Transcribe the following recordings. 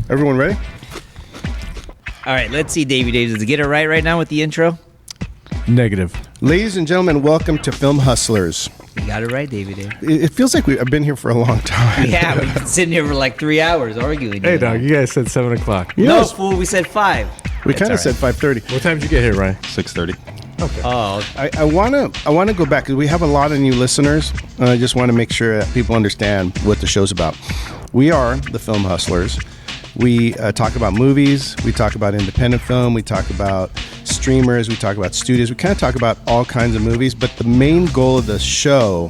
Everyone ready? All right, let's see, Davey Dave. Does it get it right now with the intro? Negative. Ladies and gentlemen, welcome to Film Hustlers. You got it right, Davey Dave. It feels like I've been here for a long time. Yeah, we've been sitting here for like 3 hours arguing. Hey, dog, you guys said 7 o'clock. No, fool, we said 5. We kind of said 5:30. What time did you get here, Ryan? 6:30. Okay. Oh, I want to go back because we have a lot of new listeners, and I just want to make sure that people understand what the show's about. We are the Film Hustlers. We talk about movies. We talk about independent film. We talk about streamers. We talk about studios. We kind of talk about all kinds of movies. But the main goal of the show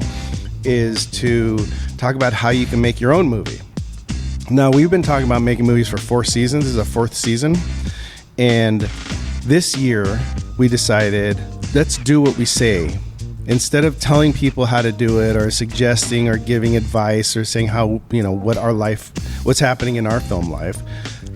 is to talk about how you can make your own movie. Now, we've been talking about making movies for 4 seasons. This is a 4th season. And this year, we decided, let's do what we say. Instead of telling people how to do it or suggesting or giving advice or saying how, what's happening in our film life,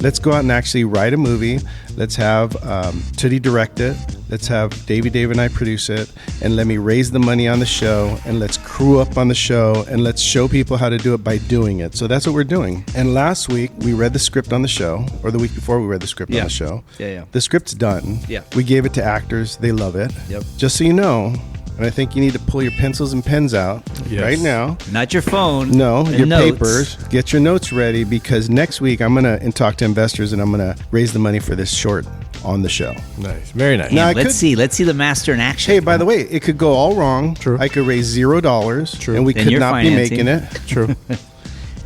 let's go out and actually write a movie. Let's have Tootie direct it. Let's have Davey Dave and I produce it. And let me raise the money on the show. And let's crew up on the show. And let's show people how to do it by doing it. So that's what we're doing. And last week, we read the script on the show. Or the week before, we read the script on the show. Yeah. The script's done. Yeah. We gave it to actors. They love it. Yep. Just so you know, and I think you need to pull your pencils and pens out right now. Not your phone. No, your notes. papers. Get your notes ready because next week I'm going to talk to investors and I'm going to raise the money for this short on the show. Nice. Very nice. Now, Let's see the master in action. Hey, by the way, it could go all wrong. True. I could raise $0. True. And we Then could you're not financing. be making it. True.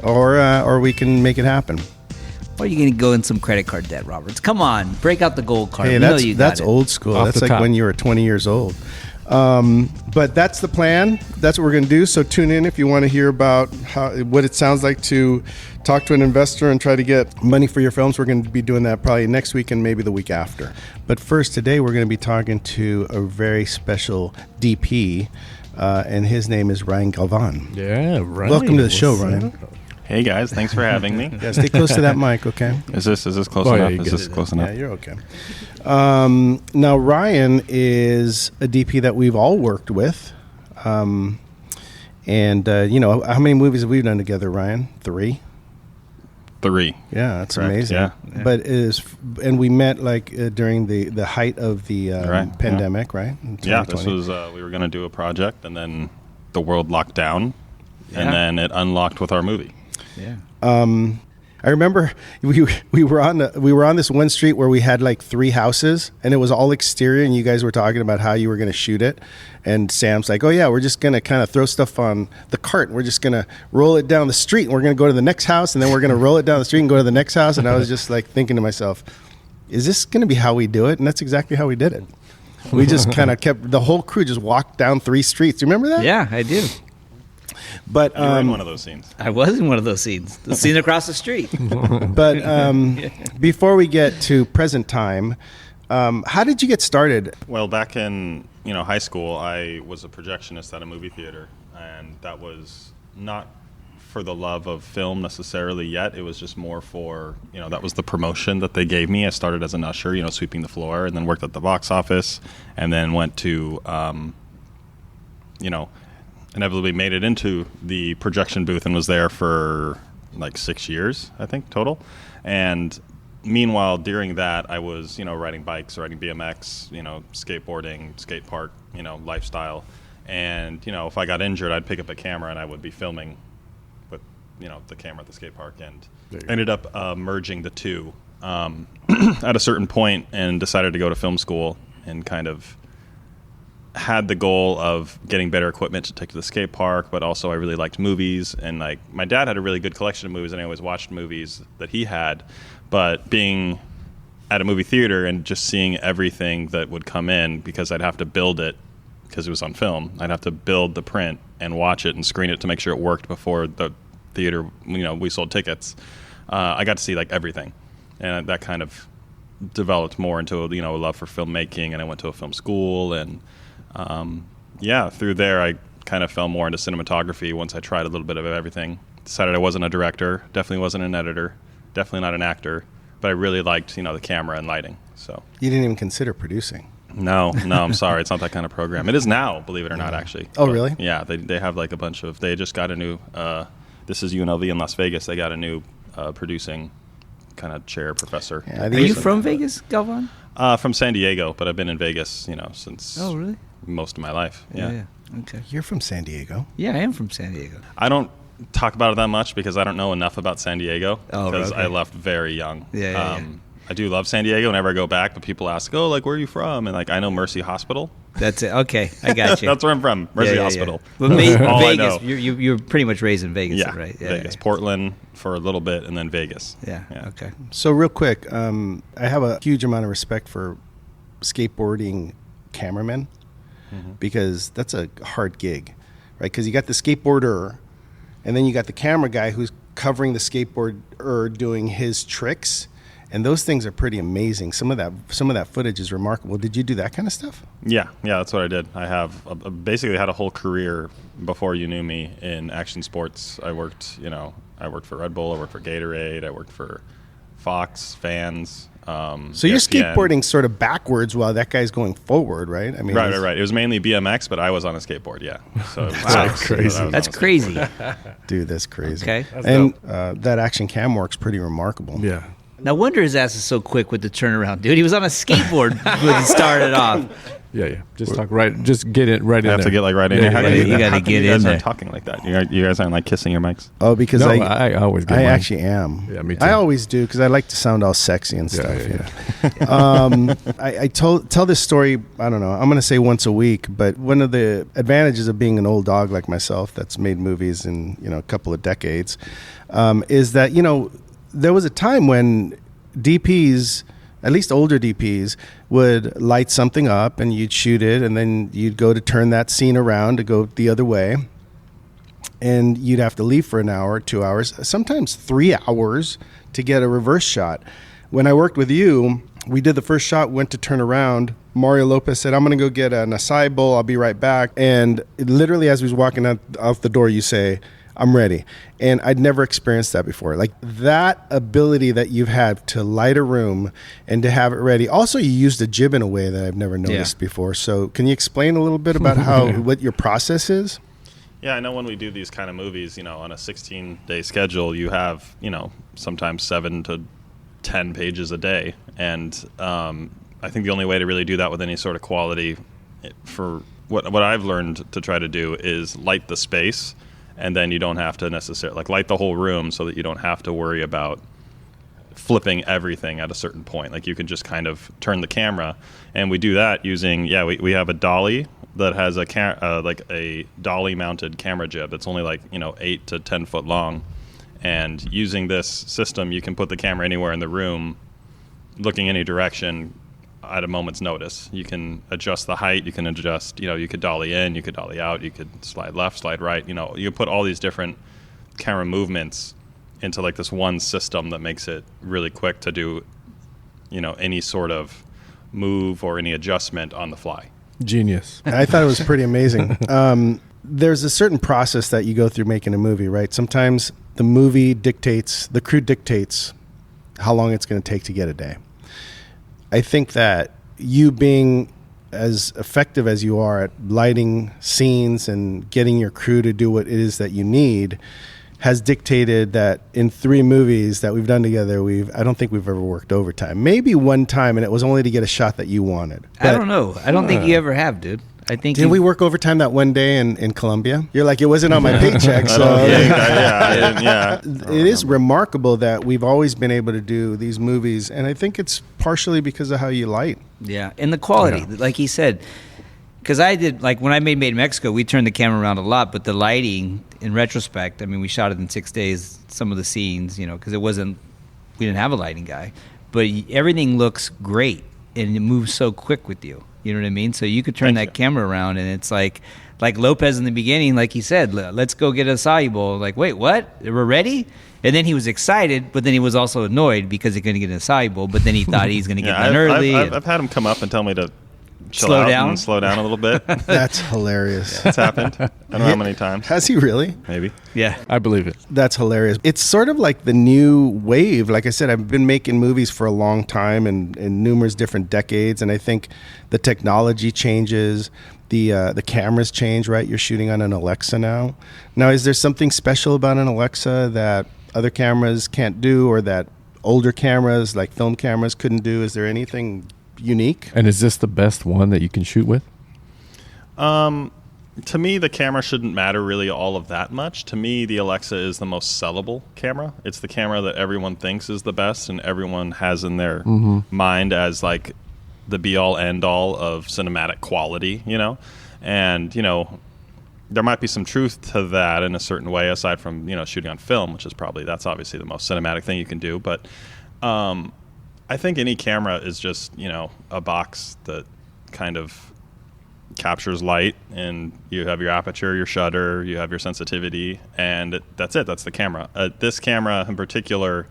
Or we can make it happen. Or you can go in some credit card debt, Roberts. Come on, break out the gold card. Hey, We know you got that's it. old school. Off That's the like top. when you were 20 years old. But that's the plan. That's what we're going to do. So tune in if you want to hear about what it sounds like to talk to an investor and try to get money for your films. We're going to be doing that probably next week and maybe the week after. But first, today we're going to be talking to a very special DP, and his name is Ryan Galvan. Yeah, Ryan. Welcome to the show, Ryan. Hey guys, thanks for having me. Yeah, stay close to that mic, okay? Is this close Oh, yeah, enough? you Is get this it. close Yeah, enough? you're okay. Now, Ryan is a DP that we've all worked with. How many movies have we done together, Ryan? 3? 3. Yeah, that's Correct, amazing. yeah. But and we met during the height of the Right, pandemic, right? In Yeah, this 2020. was we were going to do a project, and then the world locked down, Yeah. and then it unlocked with our movie. Yeah. I remember we were on this one street where we had like 3 houses and it was all exterior, and you guys were talking about how you were going to shoot it, and Sam's like, oh yeah, we're just going to kind of throw stuff on the cart, we're just going to roll it down the street, and we're going to go to the next house, and then we're going to roll it down the street and go to the next house. And I was just like thinking to myself, is this going to be how we do it? And that's exactly how we did it. We just kind of kept, the whole crew just walked down 3 streets. Do you remember that? Yeah, I do. But You were in one of those scenes. I was in one of those scenes. The scene across the street. Before we get to present time, how did you get started? Well, back in high school, I was a projectionist at a movie theater, and that was not for the love of film necessarily yet. It was just more for, that was the promotion that they gave me. I started as an usher, sweeping the floor, and then worked at the box office, and then went to, inevitably made it into the projection booth and was there for like 6 years, I think, total. And meanwhile, during that, I was, riding bikes, riding BMX, skateboarding, skate park, lifestyle. And, if I got injured, I'd pick up a camera and I would be filming with, the camera at the skate park. And ended up merging the two at a certain point and decided to go to film school and kind of had the goal of getting better equipment to take to the skate park, but also I really liked movies, and like my dad had a really good collection of movies, and I always watched movies that he had. But being at a movie theater and just seeing everything that would come in, because I'd have to build it because it was on film, I'd have to build the print and watch it and screen it to make sure it worked before the theater, we sold tickets. I got to see like everything, and that kind of developed more into a love for filmmaking, and I went to a film school, and through there I kind of fell more into cinematography once I tried a little bit of everything. Decided I wasn't a director, definitely wasn't an editor, definitely not an actor, but I really liked, the camera and lighting. So You didn't even consider producing. No, I'm sorry, it's not that kind of program. It is now, believe it or not, actually. Oh, But, really? Yeah, they have like a bunch of, they just got a new, this is UNLV in Las Vegas, they got a new producing kind of chair professor. Yeah, I Are think you from Vegas, Galvan? From San Diego, but I've been in Vegas, since Oh, really? most of my life. Yeah. Okay. You're from San Diego. Yeah, I am from San Diego. I don't talk about it that much because I don't know enough about San Diego Oh, because okay. I left very young. Yeah. I do love San Diego whenever I go back, but people ask, "Oh, like where are you from?" And like I know Mercy Hospital. That's it. Okay, I got you. That's where I'm from, Mercy Hospital. But All I Vegas, know. you're pretty much raised in Vegas, Yeah, then, right? Vegas, Portland for a little bit, and then Vegas. Yeah. Okay. So real quick, I have a huge amount of respect for skateboarding cameramen because that's a hard gig, right? Because you got the skateboarder, and then you got the camera guy who's covering the skateboarder doing his tricks, and those things are pretty amazing. Some of that footage is remarkable. Did you do that kind of stuff? Yeah, that's what I did. I have basically had a whole career before you knew me in action sports. I worked for Red Bull, I worked for Gatorade, I worked for Fox, Fans. So you're ESPN. skateboarding sort of backwards while that guy's going forward, right? I mean, Right. It was mainly BMX, but I was on a skateboard. Yeah. So it was Wow. Crazy. That's crazy. Dude, that's crazy. Okay. And that action cam work's pretty remarkable. Yeah. No wonder his ass is so quick with the turnaround, dude. He was on a skateboard when he started off. Yeah. Just talk right. Just get it right in I have there. to get like right in Yeah, here. How yeah, come yeah. You how gotta come get you guys in aren't there. talking like that? You guys aren't like kissing your mics. Oh, because No, I I always get I mine. actually am. Yeah, me too. I always do because I like to sound all sexy and stuff. Yeah. I tell this story. I don't know. I'm going to say once a week, but one of the advantages of being an old dog like myself that's made movies in a couple of decades is that there was a time when DPs, at least older DPs, would light something up and you'd shoot it, and then you'd go to turn that scene around to go the other way. And you'd have to leave for an hour, 2 hours, sometimes 3 hours to get a reverse shot. When I worked with you, we did the first shot, went to turn around. Mario Lopez said, "I'm going to go get an acai bowl. I'll be right back." And literally as we was walking out the door, you say, "I'm ready." And I'd never experienced that before. Like that ability that you've had to light a room and to have it ready. Also, you used a jib in a way that I've never noticed before. So can you explain a little bit about what your process is? Yeah, I know when we do these kind of movies, on a 16-day schedule, you have, sometimes 7 to 10 pages a day. And I think the only way to really do that with any sort of quality for what I've learned to try to do is light the space, and then you don't have to necessarily light the whole room so that you don't have to worry about flipping everything at a certain point. Like you can just kind of turn the camera, and we do that using we have a dolly that has a dolly mounted camera jib that's only 8 to 10 foot long, and using this system you can put the camera anywhere in the room, looking any direction at a moment's notice. You can adjust the height, you can adjust, you could dolly in, you could dolly out, you could slide left, slide right, you put all these different camera movements into this one system that makes it really quick to do, any sort of move or any adjustment on the fly. Genius. I thought it was pretty amazing. There's a certain process that you go through making a movie, right? Sometimes the crew dictates how long it's going to take to get a day. I think that you being as effective as you are at lighting scenes and getting your crew to do what it is that you need has dictated that in 3 movies that we've done together, I don't think we've ever worked overtime. Maybe one time, and it was only to get a shot that you wanted. I don't know. I don't think you ever have, dude. I think Did we work overtime that one day in Colombia? You're like, it wasn't on my paycheck. So it is remarkable that we've always been able to do these movies, and I think it's partially because of how you light. Yeah, and the quality, like he said. Because I did, when I made Made in Mexico, we turned the camera around a lot, but the lighting, in retrospect, I mean, we shot it in 6 days, some of the scenes, because we didn't have a lighting guy. But everything looks great, and it moves so quick with you. You know what I mean? So you could turn that camera around, and it's like Lopez in the beginning, like he said, let's go get a acai bowl. Like, wait, what? We're ready? And then he was excited, but then he was also annoyed because he couldn't get an acai bowl, but then he thought he's going to get done early. I've had him come up and tell me to slow down a little bit. That's hilarious. It's happened. I don't know how many times. Has he really? Maybe. Yeah. I believe it. That's hilarious. It's sort of like the new wave. Like I said, I've been making movies for a long time and in numerous different decades, and I think the technology changes. The cameras change, right? You're shooting on an Alexa now. Now, is there something special about an Alexa that other cameras can't do, or that older cameras, like film cameras, couldn't do? Is there anything unique? And is this the best one that you can shoot with? To me, the camera shouldn't matter really all of that much. To me, the Alexa is the most sellable camera. It's the camera that everyone thinks is the best and everyone has in their mind as like the be-all, end-all of cinematic quality, you know? And, you know, there might be some truth to that in a certain way, aside from, you know, shooting on film, which is probably, that's obviously the most cinematic thing you can do. But I think any camera is just, you know, a box that kind of captures light, and you have your aperture, your shutter, you have your sensitivity, and that's it. That's the camera. This camera in particular,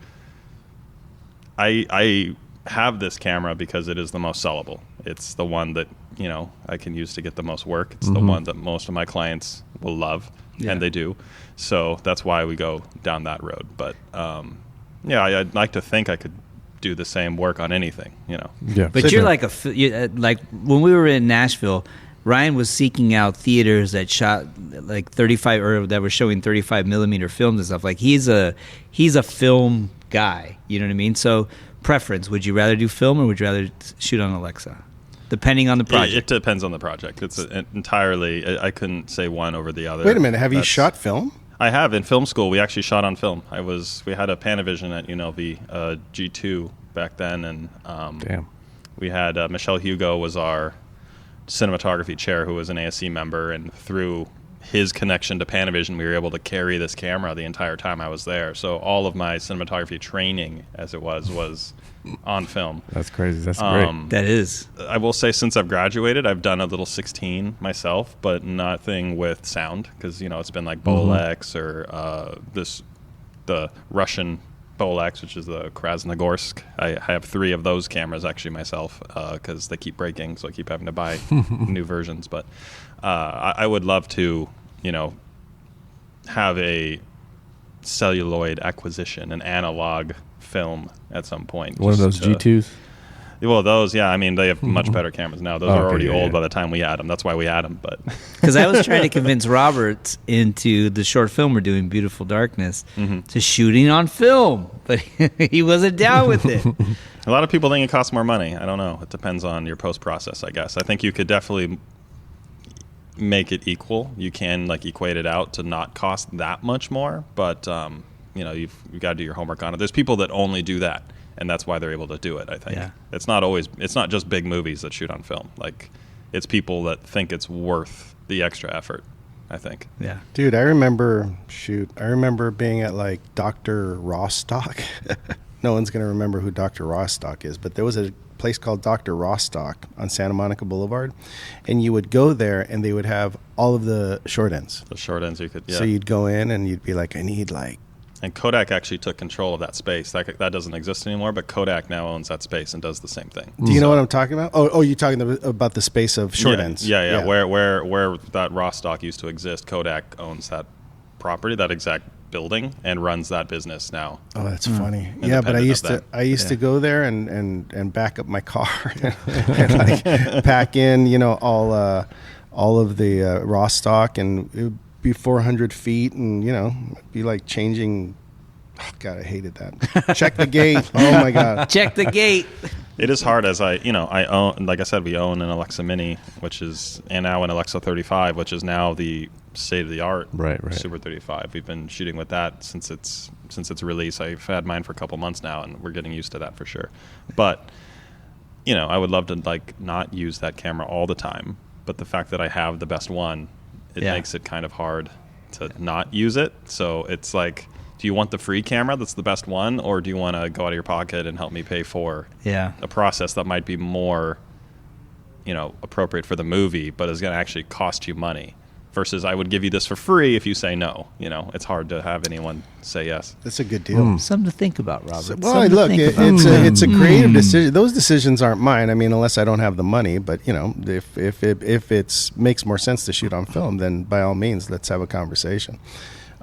I have this camera because it is the most sellable. It's the one that, you know, I can use to get the most work. It's the one that most of my clients will love, and they do. So that's why we go down that road. But yeah, I'd like to think I could do the same work on anything, you know. Yeah. But you're like like when we were in Nashville, Ryan was seeking out theaters that shot like 35 or that were showing 35 millimeter films and stuff. Like he's a film guy, you know what I mean? So preference, would you rather do film or would you rather shoot on Alexa? Depending on the project. It depends on the project. It's entirely, I couldn't say one over the other. Wait a minute, have you shot film? I have. In film school, we actually shot on film. We had a Panavision at UNLV, G2 back then, and Damn. we had Michelle Hugo was our cinematography chair, who was an ASC member, and through his connection to Panavision, we were able to carry this camera the entire time I was there. So all of my cinematography training, as it was on film. That's crazy. That's great. That is. I will say, since I've graduated, I've done a little 16 myself, but nothing with sound, because, you know, it's been like Bolex or the Russian Bolex, which is the Krasnogorsk. I have 3 of those cameras actually myself, because they keep breaking, so I keep having to buy new versions. But I would love to, you know, have a celluloid acquisition, an analog film at some point. One of those G2s? Well, those, yeah. I mean, they have much better cameras now. Those are already old yeah. by the time we had them. That's why we had them. But Because I was trying to convince Robert into the short film we're doing, Beautiful Darkness, to shooting on film, but he wasn't down with it. a lot of people think it costs more money. I don't know. It depends on your post-process, I guess. I think you could definitely make it equal. You can like equate it out to not cost that much more, but you know, you've got to do your homework on it. There's people that only do that, and that's why they're able to do it, I think. Yeah. It's not just big movies that shoot on film. Like, it's people that think it's worth the extra effort, I think. Yeah. Dude, I remember being at like Dr. Rostock. No one's going to remember who Dr. Rostock is, but there was a place called Dr. Rostock on Santa Monica Boulevard, and you would go there and they would have all of the short ends. The short ends you could, yeah. So you'd go in and you'd be like, I need like... And Kodak actually took control of that space. That doesn't exist anymore, but Kodak now owns that space and does the same thing. Do you know what I'm talking about? Oh, you're talking about the space of short ends. Yeah. Where that Rostock used to exist, Kodak owns that property, that exact building, and runs that business now. Oh, that's funny. Yeah, but I used to go there and back up my car and like pack in, you know, all of the Rostock, and it would be 400 feet, and you know, be like changing. Oh God, I hated that. Check the gate. Oh my God. Check the gate. It is hard, as I own, like I said, we own an Alexa Mini, and now an Alexa 35, which is now the state of the art. Right. Super 35. We've been shooting with that since its release. I've had mine for a couple months now, and we're getting used to that for sure. But you know, I would love to like not use that camera all the time, but the fact that I have the best one, it makes it kind of hard to not use it. So it's like, do you want the free camera that's the best one, or do you want to go out of your pocket and help me pay for a process that might be more, you know, appropriate for the movie, but is going to actually cost you money? Versus, I would give you this for free if you say no. You know, it's hard to have anyone say yes. That's a good deal. Something to think about, Robert. Well, look, it's a creative decision. Those decisions aren't mine. I mean, unless I don't have the money. But you know, if it makes more sense to shoot on film, then by all means, let's have a conversation.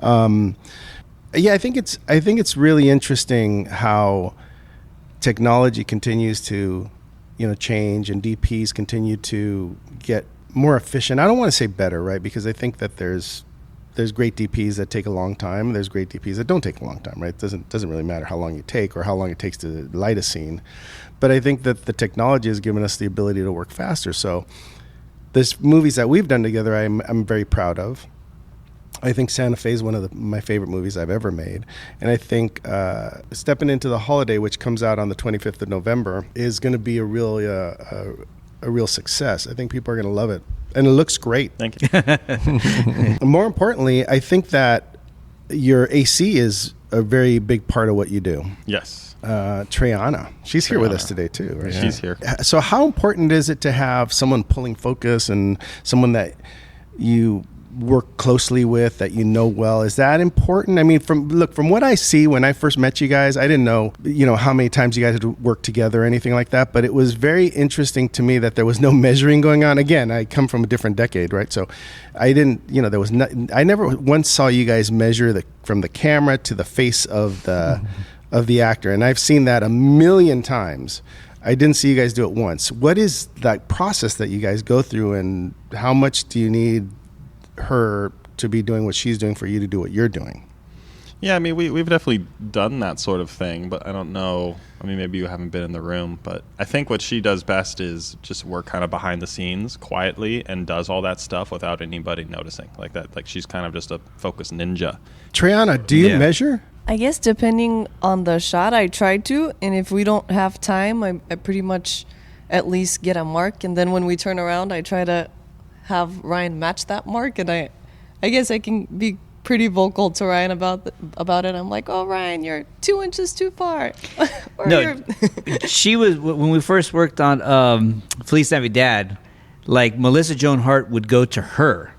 Yeah, I think it's really interesting how technology continues to, you know, change, and DPs continue to get more efficient. I don't want to say better, right? Because I think that there's there's great DPs that take a long time. There's great DPs that don't take a long time, right? It doesn't really matter how long you take or how long it takes to light a scene. But I think that the technology has given us the ability to work faster. So there's movies that we've done together I'm very proud of. I think Santa Fe is one of my favorite movies I've ever made. And I think Stepping Into the Holiday, which comes out on the 25th of November, is going to be a real success. I think people are going to love it. And it looks great. Thank you. More importantly, I think that your AC is a very big part of what you do. Yes. Triana, she's here with us today too, right? She's here. So how important is it to have someone pulling focus and someone that you work closely with, that you know well? Is that important? I mean, from what I see when I first met you guys, I didn't know, how many times you guys had worked together or anything like that, but it was very interesting to me that there was no measuring going on. Again, I come from a different decade, right? So I didn't, there was I never once saw you guys measure from the camera to the face of the actor, and I've seen that a million times. I didn't see you guys do it once. What is that process that you guys go through, and how much do you need her to be doing what she's doing for you to do what you're doing? Yeah, I mean, we've definitely done that sort of thing, but I don't know. I mean, maybe you haven't been in the room, but I think what she does best is just work kind of behind the scenes quietly and does all that stuff without anybody noticing like that. Like, she's kind of just a focused ninja. Triana, do you measure? I guess depending on the shot, I try to, and if we don't have time, I pretty much at least get a mark, and then when we turn around, I try to have Ryan match that mark, and I guess I can be pretty vocal to Ryan about it. I'm like, oh, Ryan, you're 2 inches too far. She was, when we first worked on Feliz Navidad, like Melissa Joan Hart would go to her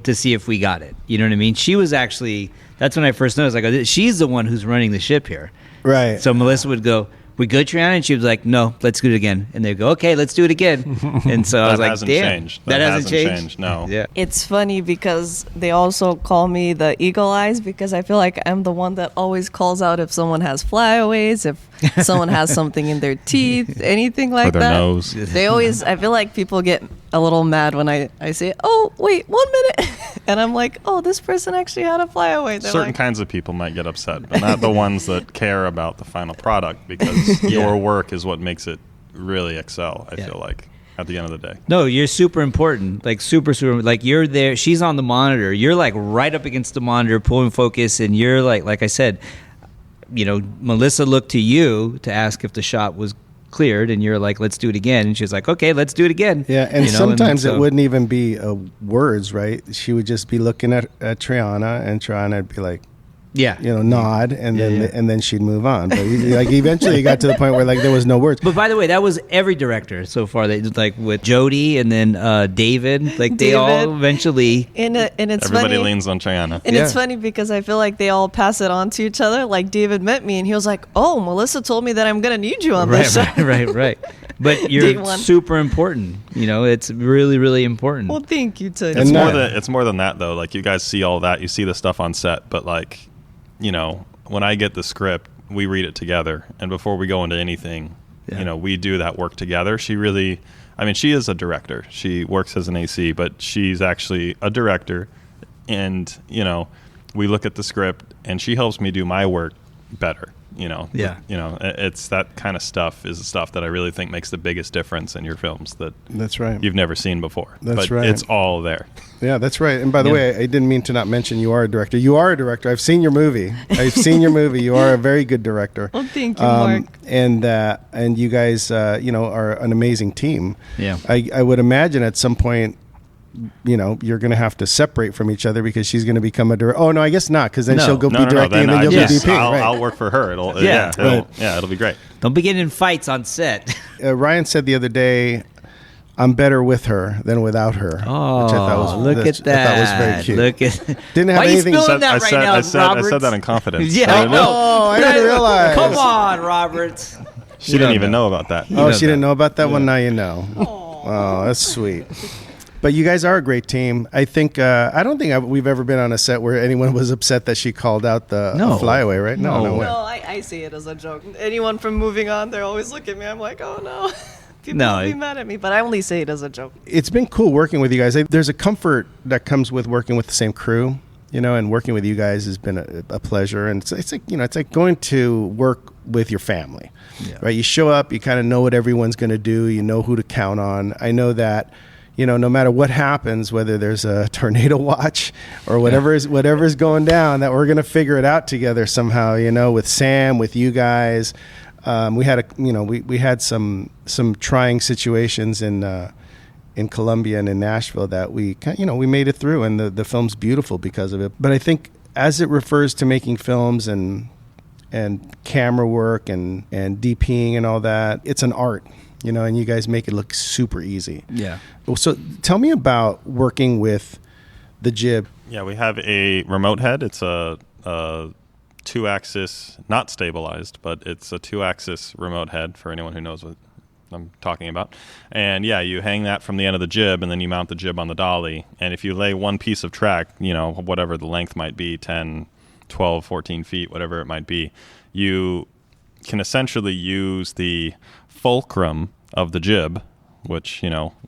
to see if we got it. You know what I mean? She was actually, that's when I first noticed, like, she's the one who's running the ship here. Right. So Melissa would go, we good, Triana? And she was like, no, let's do it again. And they'd go, okay, let's do it again. And so I was like, damn. That hasn't changed? No. Yeah. It's funny because they also call me the eagle eyes, because I feel like I'm the one that always calls out if someone has flyaways, if someone has something in their teeth, anything like or their that. nose. They always, I feel like people get a little mad when I say, oh, wait, 1 minute. And I'm like, oh, this person actually had a flyaway. They're Certain like, kinds of people might get upset, but not the ones that care about the final product, because your work is what makes it really excel, I feel like, at the end of the day. No, you're super important. Like, super, like, you're there. She's on the monitor. You're, like, right up against the monitor, pulling focus, and you're, like I said, Melissa looked to you to ask if the shot was cleared, and you're like, let's do it again. And she's like, okay, let's do it again. Yeah, and sometimes it wouldn't even be words, right? She would just be looking at Triana, and Triana would be like, nod, and then she'd move on. But like, eventually, it got to the point where, like, there was no words. But by the way, that was every director so far. They did, like, with Jody and then David. Like, they all eventually. And it's everybody funny. leans on Triana. And it's funny because I feel like they all pass it on to each other. Like, David met me and he was like, oh, Melissa told me that I'm going to need you on this show. Right. But you're super important. It's really, really important. Well, thank you, Ted. It's more than that, though. Like, you guys see all that. You see the stuff on set. But, like, when I get the script, we read it together. And before we go into anything, we do that work together. She is a director. She works as an AC, but she's actually a director. And, we look at the script, and she helps me do my work better. It's that kind of stuff is the stuff that I really think makes the biggest difference in your films that that's right you've never seen before. That's but right. It's all there. Yeah, that's right. And by the way, I didn't mean to not mention you are a director. You are a director. I've seen your movie. You are a very good director. Well, thank you, Mark. And you guys, are an amazing team. Yeah. I would imagine at some point, you're going to have to separate from each other because she's going to become a director. Oh, no, I guess not, because then she'll go be directing and then you'll be DP. I'll work for her. It'll be great. Don't be getting in fights on set. Ryan said the other day, I'm better with her than without her. Oh, which I thought was, look at that. I thought was very cute. Look at. Didn't have Why anything. Are you spilling that right now, I said that in confidence. Yeah, I know. Oh, I didn't realize. Come on, Roberts. She didn't even know about that. Oh, she didn't know about that one? Now you know. Oh, that's sweet. But you guys are a great team. I think I don't think we've ever been on a set where anyone was upset that she called out the flyaway, right? No way. No, I see it as a joke. Anyone from Moving On, they always look at me. I'm like, oh no. People will be mad at me, but I only say it as a joke. It's been cool working with you guys. There's a comfort that comes with working with the same crew. and working with you guys has been a pleasure. And it's like, it's like going to work with your family, right? You show up, you kind of know what everyone's going to do. You know who to count on. I know that, no matter what happens, whether there's a tornado watch or whatever's going down, that we're going to figure it out together somehow, with Sam, with you guys. We had we had some trying situations in Colombia and in Nashville that we made it through, and the film's beautiful because of it. But I think as it refers to making films and camera work and DPing and all that, it's an art. And you guys make it look super easy. Yeah. So tell me about working with the jib. Yeah, we have a remote head. It's a 2-axis, not stabilized, but it's a 2-axis remote head for anyone who knows what I'm talking about. And yeah, you hang that from the end of the jib, and then you mount the jib on the dolly. And if you lay one piece of track, whatever the length might be, 10, 12, 14 feet, whatever it might be, you can essentially use the fulcrum of the jib, which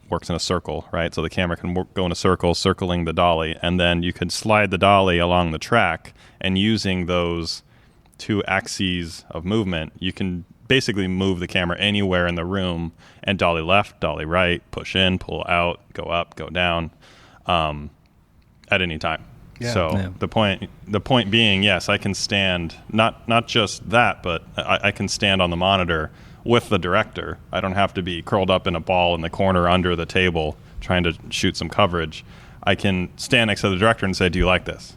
works in a circle, right? So the camera can go in a circle, circling the dolly, and then you could slide the dolly along the track, and using those 2 axes of movement, you can basically move the camera anywhere in the room, and dolly left, dolly right, push in, pull out, go up, go down, at any time. Yeah. So the point being, yes, I can stand, not just that, but I can stand on the monitor with the director. I don't have to be curled up in a ball in the corner under the table trying to shoot some coverage. I can stand next to the director and say, do you like this?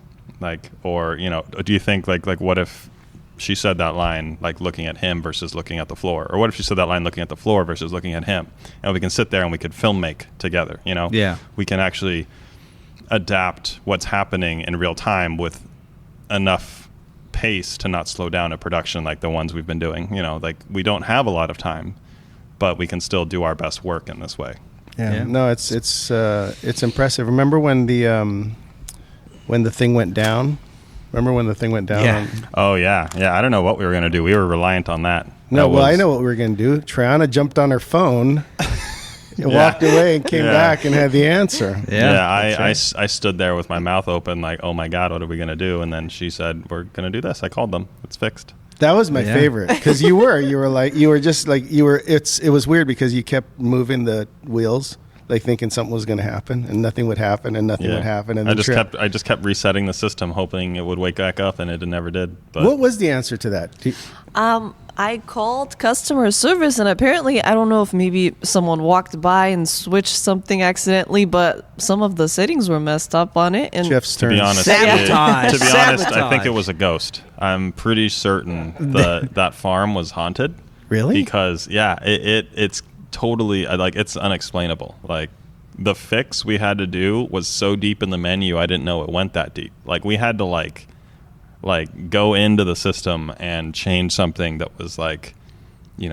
Or do you think what if she said that line looking at him versus looking at the floor? Or what if she said that line looking at the floor versus looking at him? And we can sit there and we could film make together, Yeah. We can actually adapt what's happening in real time with enough pace to not slow down a production like the ones we've been doing. We don't have a lot of time, but we can still do our best work in this way. Yeah. No, it's impressive. Remember when the thing went down? Remember when the thing went down? Yeah. Oh yeah. I don't know what we were gonna do. We were reliant on that. I know what we were gonna do. Triana jumped on her phone. Walked away and came back and had the answer. I stood there with my mouth open oh my God, what are we going to do? And then she said, we're going to do this. I called them. It's fixed. That was my favorite because it was weird because you kept moving the wheels thinking something was going to happen and nothing would happen and nothing would happen. And I just kept resetting the system hoping it would wake back up, and it never did. But what was the answer to that? I called customer service, and apparently, I don't know if maybe someone walked by and switched something accidentally, but some of the settings were messed up on it. And Jeff's turn. To be honest, I think it was a ghost. I'm pretty certain that farm was haunted. Really? Because it's totally it's unexplainable. The fix we had to do was so deep in the menu, I didn't know it went that deep. We had to go into the system and change something that was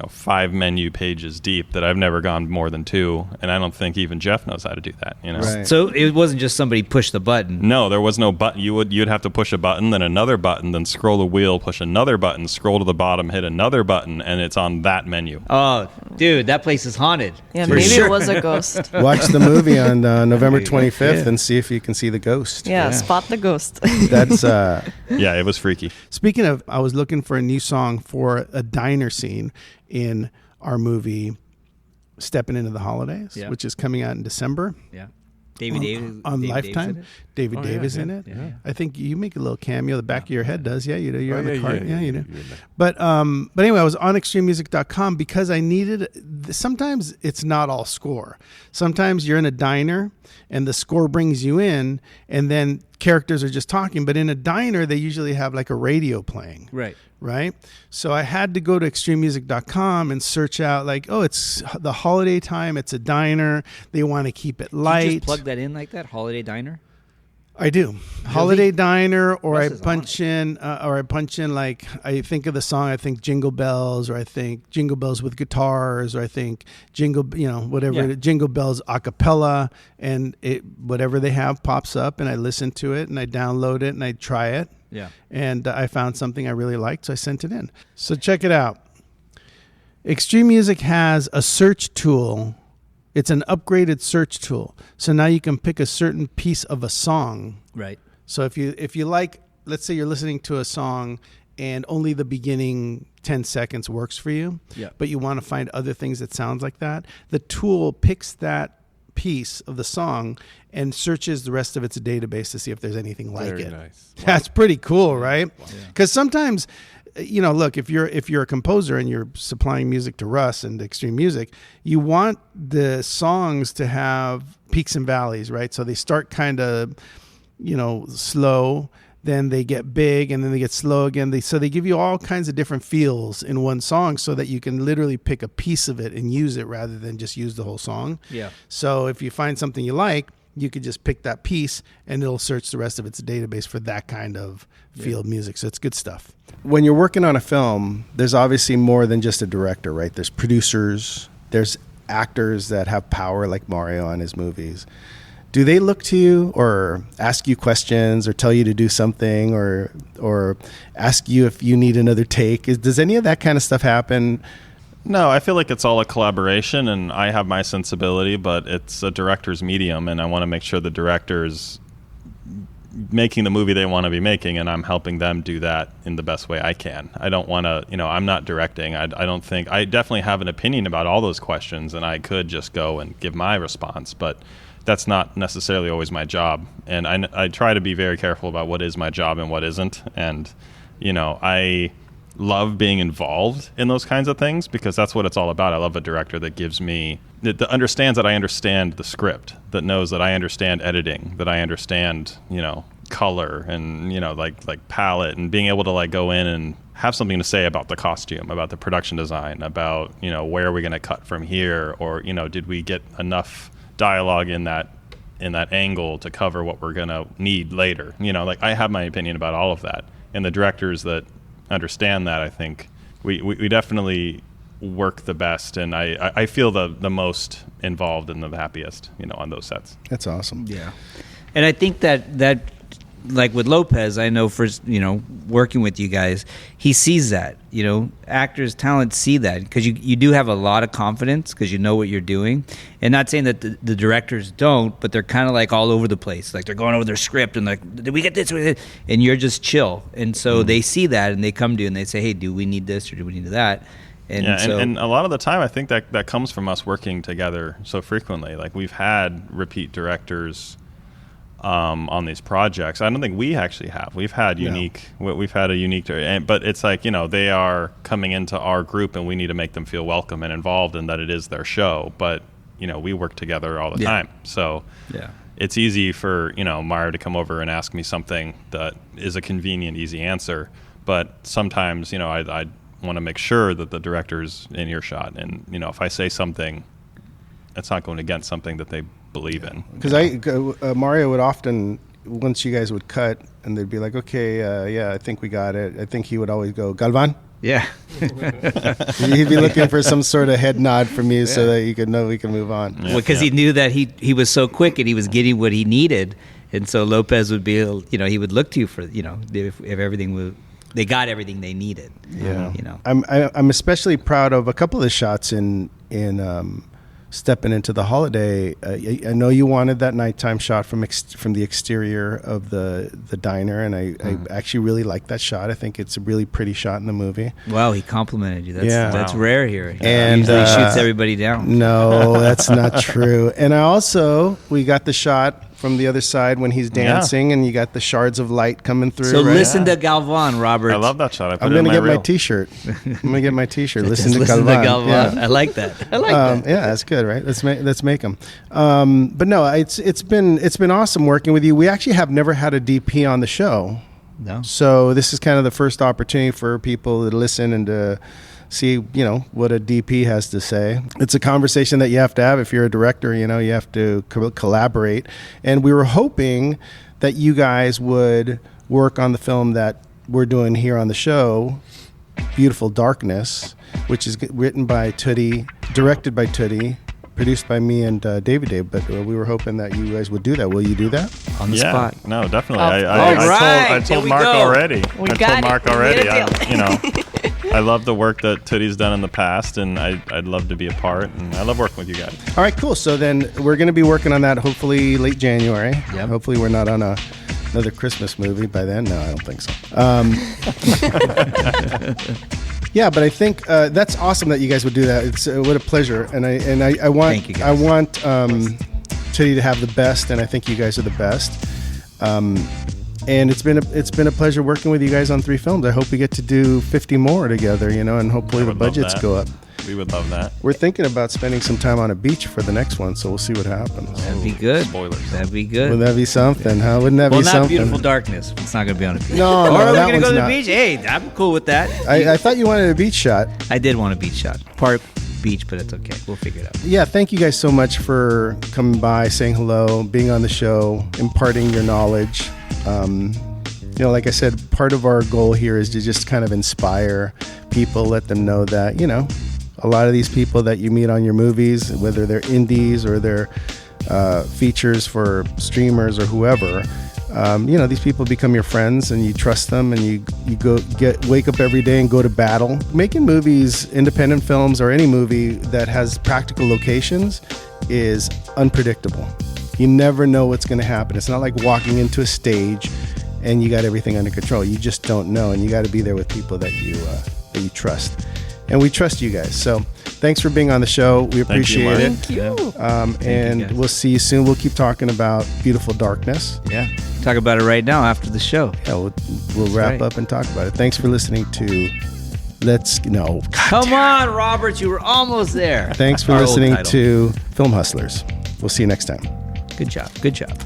5 menu pages deep that I've never gone more than 2, and I don't think even Jeff knows how to do that. Right. So it wasn't just somebody pushed the button. No, there was no button. You'd have to push a button, then another button, then scroll the wheel, push another button, scroll to the bottom, hit another button, and it's on that menu. Oh, dude, that place is haunted. Yeah, maybe it was a ghost. Watch the movie on November 25th and see if you can see the ghost. Yeah, spot the ghost. That's yeah, it was freaky. Speaking of, I was looking for a new song for a diner scene in our movie Stepping Into the Holidays, which is coming out in December. Yeah. David Davis on Lifetime. David Davis in it. Yeah. I think you make a little cameo. The back of your head does. Yeah, you do. You're on the card. Yeah, you do. But anyway, I was on extrememusic.com because I needed. Sometimes it's not all score. Sometimes you're in a diner and the score brings you in, and then characters are just talking. But in a diner, they usually have a radio playing. Right. So I had to go to extrememusic.com and search out it's the holiday time. It's a diner. They want to keep it light. You just plug that in like that, holiday diner? I do. Really? Holiday diner, or I punch in, I think of the song, I think Jingle Bells, or I think Jingle Bells with guitars, or I think Jingle Bells a cappella, and whatever they have pops up, and I listen to it, and I download it, and I try it. Yeah. And I found something I really liked, so I sent it in. So check it out. Extreme Music has a search tool. It's an upgraded search tool. So now you can pick a certain piece of a song. Right. So if you like, let's say you're listening to a song and only the beginning 10 seconds works for you, but you want to find other things that sounds like that, the tool picks that piece of the song and searches the rest of its database to see if there's anything like Very it. nice. Wow. That's pretty cool, right? Because sometimes, look, if you're a composer and you're supplying music to Russ and Extreme Music, you want the songs to have peaks and valleys, right? So they start kind of, slow, then they get big, and then they get slow again. So they give you all kinds of different feels in one song so that you can literally pick a piece of it and use it rather than just use the whole song. Yeah. So if you find something you like, you could just pick that piece and it'll search the rest of its database for that kind of field music. So it's good stuff. When you're working on a film, there's obviously more than just a director, right? There's producers, there's actors that have power like Mario on his movies. Do they look to you or ask you questions or tell you to do something or ask you if you need another take? Does any of that kind of stuff happen? No, I feel like it's all a collaboration, and I have my sensibility, but it's a director's medium, and I want to make sure the director's making the movie they want to be making, and I'm helping them do that in the best way I can. I don't want to, I'm not directing. I definitely have an opinion about all those questions, and I could just go and give my response, but that's not necessarily always my job. And I try to be very careful about what is my job and what isn't. And, I love being involved in those kinds of things because that's what it's all about. I love a director that gives me, that understands that I understand the script, that knows that I understand editing, that I understand, color and, like palette, and being able to go in and have something to say about the costume, about the production design, about, where are we going to cut from here? Or, did we get enough dialogue in that angle to cover what we're going to need later? I have my opinion about all of that. And the directors that understand that, I think we definitely work the best, and I feel the most involved and the happiest, on those sets. That's awesome. Yeah. And I think that like with Lopez, I know for, working with you guys, he sees that, actors, talent see that because you do have a lot of confidence because you know what you're doing. And not saying that the directors don't, but they're kind of all over the place. Like they're going over their script and did we get this? And you're just chill. And so they see that and they come to you and they say, hey, do we need this or do we need that? And and a lot of the time, I think that comes from us working together so frequently. Like we've had repeat directors on these projects. I don't think we actually have. We've had unique, but it's they are coming into our group and we need to make them feel welcome and involved and that it is their show. But, we work together all the time. So it's easy for, Mario to come over and ask me something that is a convenient, easy answer. But sometimes, I want to make sure that the director's in earshot. And, if I say something, it's not going against something that they believe in. Because Mario would often, once you guys would cut and they'd be like, okay, I think we got it. I think he would always go, Galvan? Yeah. He'd be looking for some sort of head nod from you so that you could know we can move on. Well, because he knew that he was so quick and he was getting what he needed. And so Lopez would be, he would look to you for, if everything was, they got everything they needed. Yeah. I'm especially proud of a couple of the shots in stepping into the holiday. I know you wanted that nighttime shot from the exterior of the diner, and I actually really like that shot. I think it's a really pretty shot in the movie. Wow, he complimented you. That's rare here. And usually he shoots everybody down. No, that's not true. And we got the shot from the other side when he's dancing, and you got the shards of light coming through. So listen to Galvan, Robert. I love that shot. I'm going to get my T-shirt. Listen to Galvan. Yeah. I like that. Yeah, that's good, right? Let's make them. But no, it's been awesome working with you. We actually have never had a DP on the show. No. So this is kind of the first opportunity for people to listen and to see, what a DP has to say. It's a conversation that you have to have if you're a director. You have to collaborate. And we were hoping that you guys would work on the film that we're doing here on the show, Beautiful Darkness, which is written by Tootie, directed by Tootie, produced by me and David Dave. But we were hoping that you guys would do that. Will you do that? On the spot. No, definitely. I told Mark already. I love the work that Tootie's done in the past, and I'd love to be a part, and I love working with you guys. All right, cool. So then we're going to be working on that hopefully late January. Yep. Hopefully we're not on a Another Christmas movie by then? No, I don't think so. Yeah, but I think that's awesome that you guys would do that. It's what a pleasure, and I want Thank you, guys. I want Teddy to have the best, and I think you guys are the best. And it's been a pleasure working with you guys on 3 films. I hope we get to do 50 more together, and hopefully the budgets go up. We would love that. We're thinking about spending some time on a beach for the next one, so we'll see what happens. That'd be good. Spoilers. That'd be good. Wouldn't that be something, huh? Wouldn't that Well, be not something? Beautiful Darkness. It's not going to be on a beach. No, or no, are we that going to go one's to the not. beach? Hey, I'm cool with that. I thought you wanted a beach shot. I did want a beach shot. Park beach, but it's okay. We'll figure it out. Yeah, thank you guys so much for coming by, saying hello, being on the show, imparting your knowledge. Like I said, part of our goal here is to just kind of inspire people, let them know that, a lot of these people that you meet on your movies, whether they're indies or they're features for streamers or whoever, these people become your friends and you trust them and you wake up every day and go to battle. Making movies, independent films, or any movie that has practical locations is unpredictable. You never know what's going to happen. It's not like walking into a stage and you got everything under control. You just don't know, and you got to be there with people that you trust. And we trust you guys. So thanks for being on the show. We appreciate it. Thank you. And guys. we'll see you soon. We'll keep talking about Beautiful Darkness. Yeah. Talk about it right now after the show. Yeah, we'll wrap right. up and talk about it. Thanks for listening to Come on, Robert. You were almost there. Thanks for Our old listening title. to Film Hustlers. We'll see you next time. Good job. Good job.